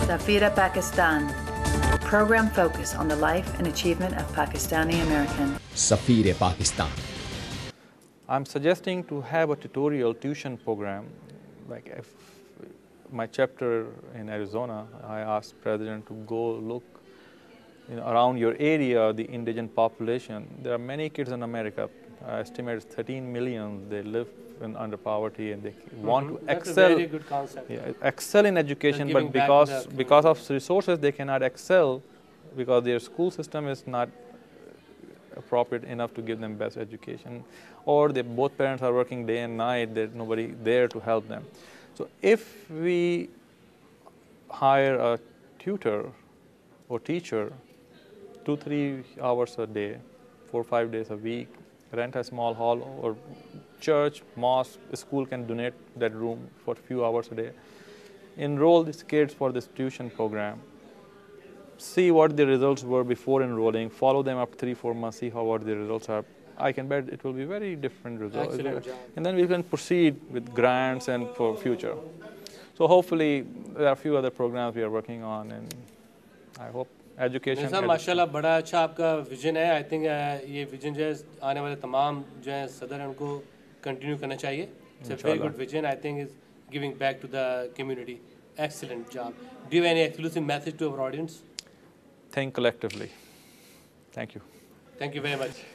Safira Pakistan. Program focus on the life and achievement of Pakistani American. Safir Pakistan. I'm suggesting to have a tutorial tuition program. Like if my chapter in Arizona, I asked President to go look around your area, the indigent population. There are many kids in America. I estimate it's 13 million. They live under poverty and they want to That's excel. a very good concept. Yeah, excel in education, but Giving because of resources they cannot excel because their school system is not appropriate enough to give them best education, or both parents are working day and night. There's nobody there to help them. So if we hire a tutor or teacher 2-3 hours a day, 4-5 days a week, rent a small hall, or church, mosque, school can donate that room for a few hours a day. Enroll these kids for this tuition program. See what the results were before enrolling. Follow them up 3-4 months. See what the results are. I can bet it will be very different results. Excellent job. And then we can proceed with grants and for future. So hopefully there are a few other programs we are working on, and I hope education. माशाल्लाह बड़ा अच्छा आपका vision है. I think ये vision जो है आने वाले तमाम जो है सदर हैं उनको कंटिन्यू करना चाहिए. It's a very good vision. I think is giving back to the community. Excellent job. Do you have any exclusive message to our audience? Think collectively. Thank you. Thank you very much.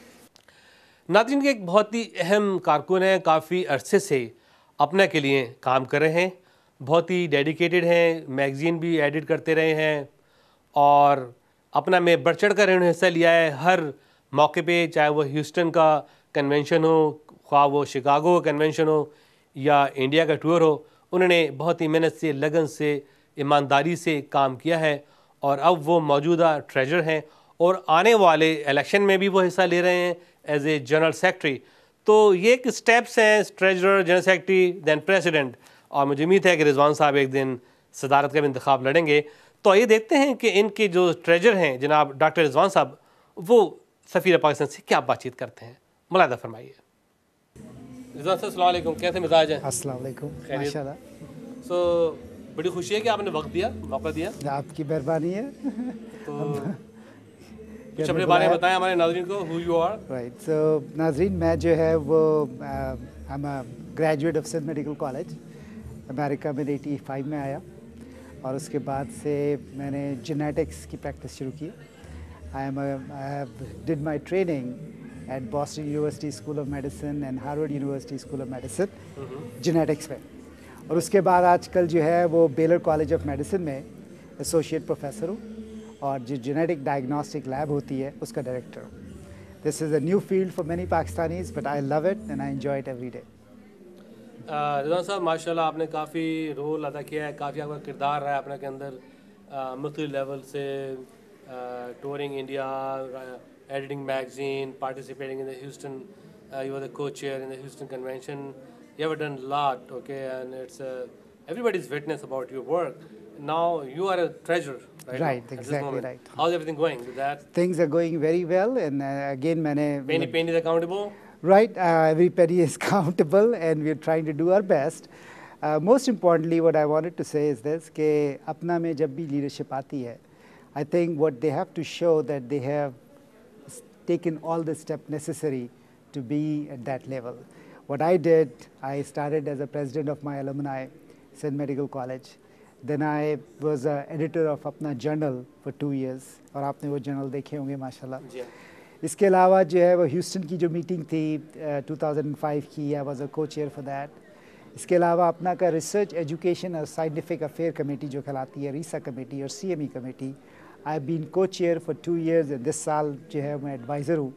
नाज़रीन के एक बहुत ही अहम कारकुन हैं, काफ़ी अरसे से अपना के लिए काम कर रहे हैं, बहुत ही डेडिकेटेड हैं, मैगज़ीन भी एडिट करते रहे हैं और अपना में बढ़ चढ़ कर इन्होंने हिस्सा लिया है हर मौके पे, चाहे वो ह्यूस्टन का कन्वेंशन हो, ख्वाह वो शिकागो का कन्वेंशन हो या इंडिया का टूर हो. उन्होंने बहुत ही मेहनत से, लगन से, ईमानदारी से काम किया है और अब वो मौजूदा ट्रेजर हैं और आने वाले इलेक्शन में भी वो हिस्सा ले रहे हैं एज ए जनरल सेक्रेटरी. तो ये एक स्टेप्स हैं, treasurer, general secretary, then president, और मुझे उम्मीद है कि रिजवान साहब एक दिन सदारत का भी इंतखाब लड़ेंगे. तो आइए देखते हैं कि इनके जो ट्रेजर हैं जनाब डॉक्टर रिजवान साहब, वो सफ़ीर पाकिस्तान से क्या बातचीत करते हैं. मुलाहिदा फरमाइए. रिजवान साहब अस्सलाम वालेकुम, कैसे मिजाज हैं? अस्सलाम वालेकुम, माशाल्लाह. सो बड़ी खुशी है कि आपने वक्त दिया, मौका दिया. आपकी मेहरबानी है. तो कुछ अपने बारे में बताएं हमारे नाज़रीन को, who you are. Right. So नाज़रीन, मैं जो है वो I am a graduate of Sindh medical college. America में 85 में आया और उसके बाद से मैंने जेनेटिक्स की प्रैक्टिस शुरू की. I did my training at Boston University School of Medicine and Harvard University School of Medicine, genetics में. और उसके बाद आजकल जो है वो बेलर कॉलेज ऑफ मेडिसिन में एसोसिएट प्रोफेसर हूँ और जो जेनेटिक डायग्नोस्टिक लैब होती है उसका डायरेक्टर हूँ. This is a new field for many Pakistanis, but I love it and I enjoy it every day. Rizwan साहब माशाल्लाह आपने काफ़ी रोल अदा किया है, काफ़ी आपका किरदार रहा है अपने के अंदर, मुख्तलिफ लेवल से touring India, editing magazine, participating in the Houston, you are the co-chair in the Houston convention. You have done a lot, okay, and it's everybody's witness about your work. Now you are a treasurer, right? Right, exactly right. How's everything going with that? Things are going very well, and again मैंने penny is accountable. Right, every penny is countable and we're trying to do our best. Most importantly, what I wanted to say is this, कि अपना में जब भी leadership आती है, I think what they have to show that they have taken all the steps necessary to be at that level. What I did, I started as a president of my alumni, St. Medical College. Then I was an editor of अपना journal for 2 years, और आपने वो journal देखे होंगे माशाल्लाह. इसके अलावा जो है वो ह्यूस्टन की जो मीटिंग थी 2005 की, I was a co-chair for that. इसके अलावा अपना का रिसर्च एजुकेशन और साइंटिफिक अफेयर कमेटी जो कहलाती है रीसा कमेटी और CME committee, I have been co-chair for 2 years and this साल जो है मैं एडवाइज़र हूँ.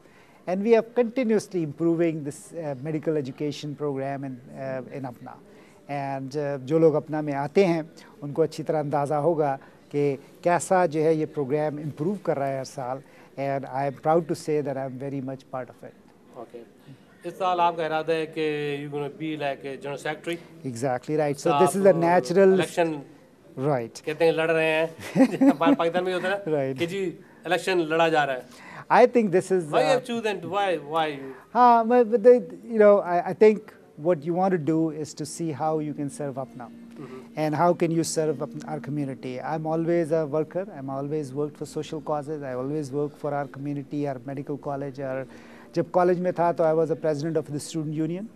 And we are continuously improving this medical education program in अपना. And जो लोग अपना में आते हैं उनको अच्छी तरह अंदाज़ा होगा कि कैसा जो है ये प्रोग्राम इम्प्रूव कर रहा है हर साल. And I am proud to say that I am very much part of it. Okay. इस साल आपका इरादा है कि you're going to be like a general secretary. Exactly right. So this is a natural election. Right. कहते हैं लड़ रहे हैं पाकिस्तान में होता है right. कि जी इलेक्शन लड़ा जा रहा है. I think this is. Why you have chosen? Why you? But I think what you want to do is to see how you can serve up now. and how can you serve our community. I'm always a worker. I'm always worked for social causes. I always work for our community, our medical college. Our जब college में था तो I was a president of the student union.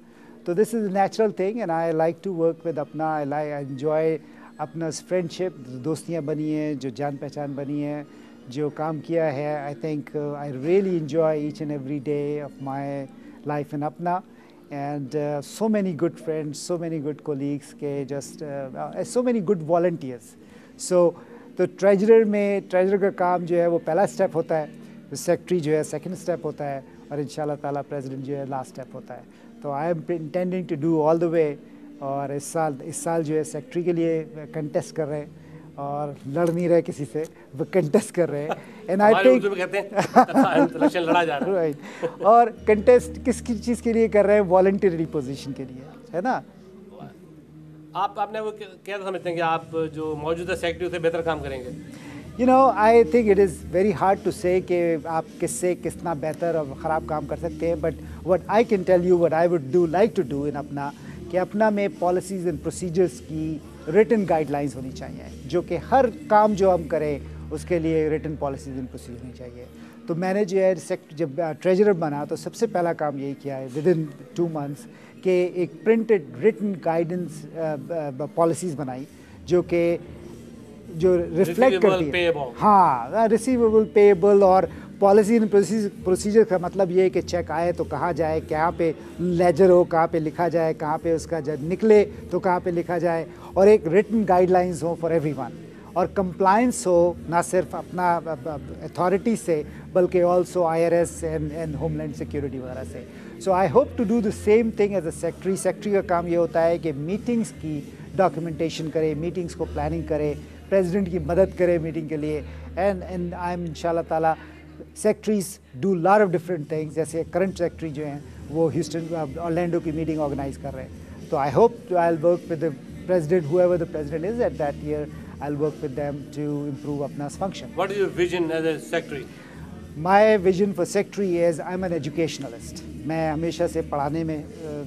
So this is a natural thing, and I like to work with अपना. I enjoy अपना friendship, दोस्तियाँ बनी हैं, जो जान पहचान बनी है, जो काम किया है. I think I really enjoy each and every day of my life in अपना. And so many good friends, so many good colleagues, so many good volunteers. So तो treasurer का काम जो है वो पहला step होता है, secretary जो है second step होता है, और इंशाल्लाह ताला president जो है last step होता है. तो I am intending to do all the way. और इस साल जो है secretary के लिए contest कर रहे हैं और लड़ नहीं रहे किसी से, वो contest कर रहे हैं. And I think इलेक्शन लड़ा जा रहा है. right. और contest किस चीज़ के लिए कर रहे हैं? Voluntary position के लिए, है ना? आपने वो क्या समझते हैं कि आप जो मौजूदा सेक्रेटरी उससे बेहतर काम करेंगे? You know, I think it is very hard to say कि आप किससे कितना बेहतर और ख़राब काम कर सकते हैं. But what I can tell you, what I would like to do in अपना, कि अपना में policies and procedures की written guidelines होनी चाहिए, जो कि हर काम जो हम करें उसके लिए written policies and procedures होनी चाहिए. तो मैंने जो है जब treasurer बना तो सबसे पहला काम यही किया है within 2 months कि एक printed written guidance policies बनाई जो रिफ्लेक्ट करती है. हाँ, रिसीवेबल पेएबल. और पॉलिसी एंड प्रोसीजर का मतलब ये है कि चेक आए तो कहाँ जाए, कहाँ पे लेजर हो, कहाँ पे लिखा जाए, कहाँ पे उसका जब निकले तो कहाँ पे लिखा जाए, और एक रिटन गाइडलाइंस हो फॉर एवरीवन, और कंप्लायंस हो ना सिर्फ अपना अथॉरिटी से बल्कि also IRS and homeland security वगैरह से. So I hope to do the same thing as a secretary. Secretary का काम ये होता है कि मीटिंग्स की डॉक्यूमेंटेशन करे, मीटिंग्स को प्लानिंग करे, प्रेसिडेंट की मदद करे मीटिंग के लिए. एंड आई एम इंशाल्लाह ताला secretaries do lot of different things. जैसे करंट सेक्रेटरी जो हैं वो ह्यूस्टन ऑरलैंडो की मीटिंग ऑर्गेनाइज कर रहे हैं. तो I hope I will work with the president, whoever the president is at that year, I'll work with them to improve apna's function. What is your vision as a secretary? My vision for secretary is I'm an educationalist. मैं हमेशा से पढ़ाने में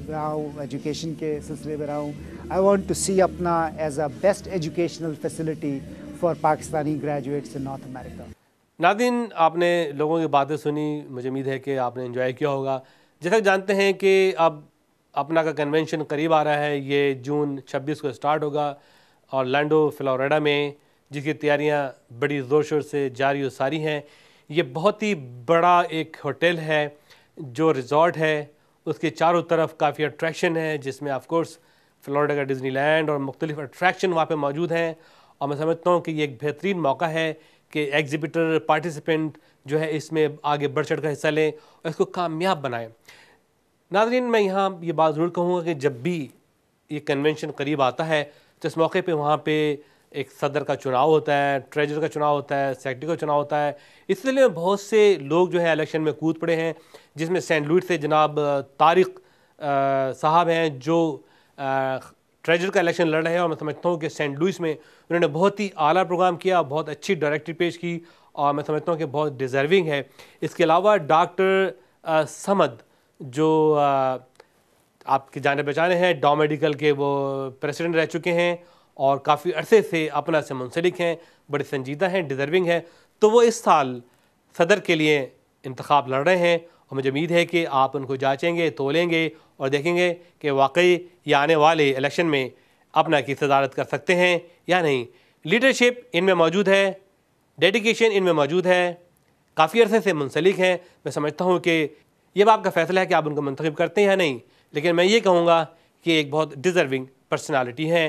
रहा हूँ, education के सिलसिले में रहा हूँ. I want to see अपना as a best educational facility for Pakistani graduates in North America. नादिन, आपने लोगों की बातें सुनी, मुझे उम्मीद है कि आपने एंजॉय किया होगा. जैसा कि जानते हैं कि अब अपना का कन्वेंशन करीब आ रहा है, ये जून 26 को स्टार्ट होगा ऑरलैंडो फ्लोरिडा में, जिसकी तैयारियां बड़ी ज़ोर शोर से जारी और सारी हैं. ये बहुत ही बड़ा एक होटल है जो रिजॉर्ट है, उसके चारों तरफ काफ़ी अट्रैक्शन है, जिसमें ऑफ कोर्स फ्लोरिडा का डिज्नीलैंड और मुख्तलिफ अट्रैक्शन वहाँ पे मौजूद हैं. और मैं समझता हूँ कि ये एक बेहतरीन मौका है कि एग्जिबिटर पार्टिसिपेंट जो है इसमें आगे बढ़ चढ़ कर हिस्सा लें और इसको कामयाब बनाएं. नाज़रीन, मैं यहाँ ये बात ज़रूर कहूँगा कि जब भी ये कन्वेंशन करीब आता है तो इस मौके पे वहाँ पे एक सदर का चुनाव होता है, ट्रेजर का चुनाव होता है, सेक्रेटरी का चुनाव होता है. इस सिलसिले में बहुत से लोग जो है इलेक्शन में कूद पड़े हैं, जिसमें सेंट लुइस से जनाब तारिक साहब हैं जो ट्रेजर का इलेक्शन लड़ रहे हैं. और मैं समझता हूँ कि सेंट लुइस में उन्होंने बहुत ही आला प्रोग्राम किया, बहुत अच्छी डायरेक्टरी पेश की और मैं समझता हूँ कि बहुत डिज़र्विंग है. इसके अलावा डॉक्टर समद जो आपके जाने पहचाने हैं, डॉ मेडिकल के वो प्रेसिडेंट रह चुके हैं और काफ़ी अरसे से अपना से मुंसलिक हैं, बड़े संजीदा हैं, डिज़र्विंग हैं. तो वो इस साल सदर के लिए इंतखाब लड़ रहे हैं और मुझे उम्मीद है कि आप उनको जांचेंगे, तोलेंगे और देखेंगे कि वाकई ये आने वाले इलेक्शन में अपना की सदारत कर सकते हैं या नहीं. लीडरशिप इनमें मौजूद है, डेडिकेशन इनमें मौजूद है, काफ़ी अरसे से मुंसलिक हैं. मैं समझता हूँ कि ये आपका फ़ैसला है कि आप उनको मुंतखब करते हैं या नहीं, लेकिन मैं ये कहूँगा कि एक बहुत डिज़र्विंग पर्सनालिटी है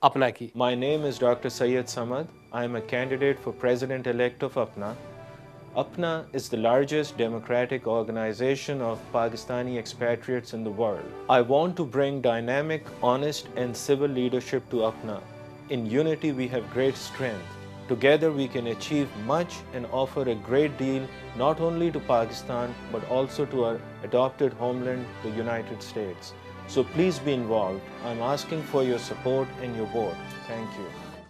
अपना की. My name is Dr. Syed Samad. I am a candidate for President-elect of Apna. Apna is the largest democratic organization of Pakistani expatriates in the world. I want to bring dynamic, honest and civil leadership to Apna. In unity we have great strength. Together we can achieve much and offer a great deal not only to Pakistan but also to our adopted homeland, the United States. So please be involved. I'm asking for your support and your vote. Thank you.